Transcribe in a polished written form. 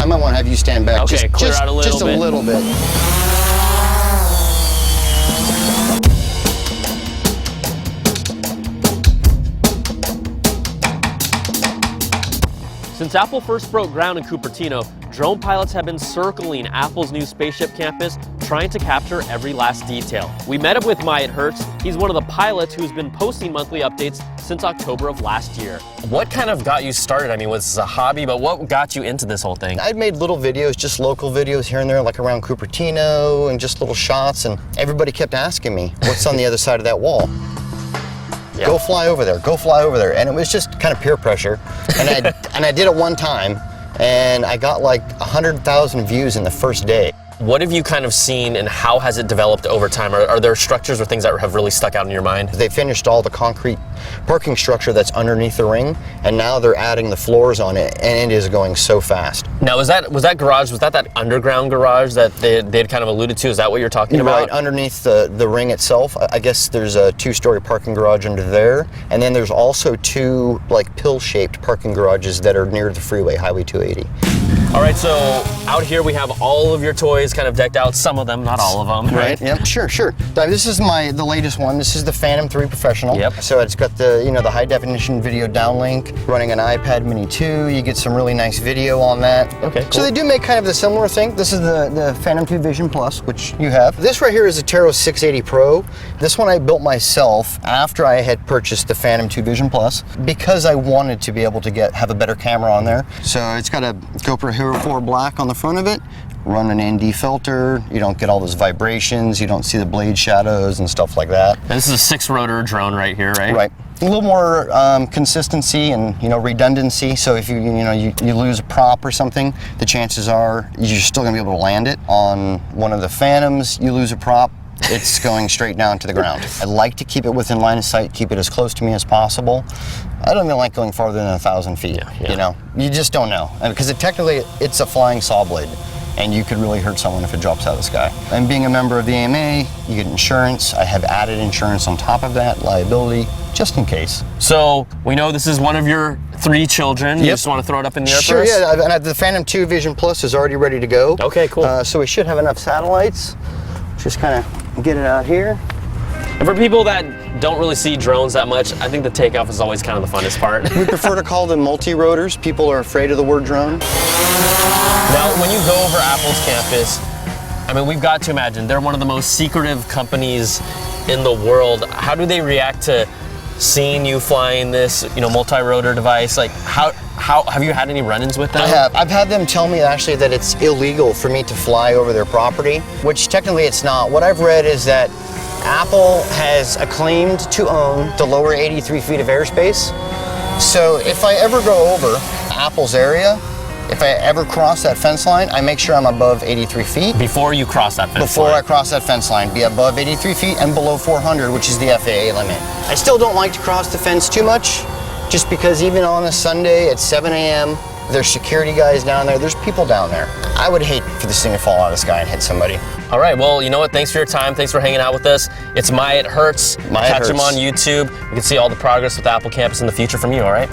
I might want to have you stand back. Okay, clear out a little bit. Just a little bit. Since Apple first broke ground in Cupertino, drone pilots have been circling Apple's new spaceship campus, trying to capture every last detail. We met up with Myithz. He's one of the pilots who's been posting monthly updates since October of last year. What kind of got you started? I mean, was this a hobby, but what got you into this whole thing? I'd made little videos, just local videos here and there, like around Cupertino, and just little shots, and everybody kept asking me, what's on the other side of that wall? Yeah. Go fly over there, go fly over there. And it was just kind of peer pressure. And I did it one time, and I got like 100,000 views in the first day. What have you kind of seen, and how has it developed over time? Are there structures or things that have really stuck out in your mind? They finished all the concrete parking structure that's underneath the ring, and now they're adding the floors on it, and it is going so fast. Now, was that garage, was that underground garage that they'd kind of alluded to? Is that what you're talking about? Right, underneath the ring itself. I guess there's a 2-story parking garage under there, and then there's also 2 like pill-shaped parking garages that are near the freeway, Highway 280. All right, so out here we have all of your toys kind of decked out, some of them, not all of them, right? Yep, sure. This is the latest one. This is the Phantom 3 Professional. Yep. So it's got the high definition video downlink, running an iPad Mini 2. You get some really nice video on that. Okay, cool. So they do make kind of the similar thing. This is the Phantom 2 Vision Plus, which you have. This right here is a Taro 680 Pro. This one I built myself after I had purchased the Phantom 2 Vision Plus because I wanted to be able to have a better camera on there. So it's got a GoPro Hero 4 Black on the front of it. Run an ND filter, you don't get all those vibrations, you don't see the blade shadows and stuff like that. And this is a 6-rotor drone right here, right? Right. A little more consistency and redundancy. So if you lose a prop or something, the chances are you're still gonna be able to land it. On one of the Phantoms, you lose a prop, it's going straight down to the ground. I like to keep it within line of sight, keep it as close to me as possible. I don't even like going farther than 1,000 feet. Yeah. You just don't know. Because technically it's a flying saw blade, and you could really hurt someone if it drops out of the sky. And being a member of the AMA, you get insurance. I have added insurance on top of that, liability, just in case. So we know this is one of your 3 children. Yep. You just want to throw it up in the air Sure, for us? yeah, and the Phantom 2 Vision Plus is already ready to go. Okay, cool. So we should have enough satellites. Just kind of get it out here. And for people that don't really see drones that much, I think the takeoff is always kind of the funnest part. We prefer to call them multi-rotors. People are afraid of the word drone. Now, when you go over Apple's campus, I mean, we've got to imagine they're one of the most secretive companies in the world. How do they react to seeing you flying this, multi-rotor device? Like, how have you had any run-ins with them? I have. I've had them tell me actually that it's illegal for me to fly over their property, which technically it's not. What I've read is that Apple has claimed to own the lower 83 feet of airspace. So if I ever go over Apple's area, if I ever cross that fence line, I make sure I'm above 83 feet. Before you cross that fence line? Before I cross that fence line, be above 83 feet and below 400, which is the FAA limit. I still don't like to cross the fence too much, just because even on a Sunday at 7 a.m., there's security guys down there, there's people down there. I would hate for this thing to fall out of the sky and hit somebody. All right, well, you know what? Thanks for your time. Thanks for hanging out with us. It's Myithz. Catch him on YouTube. You can see all the progress with Apple Campus in the future from you, all right?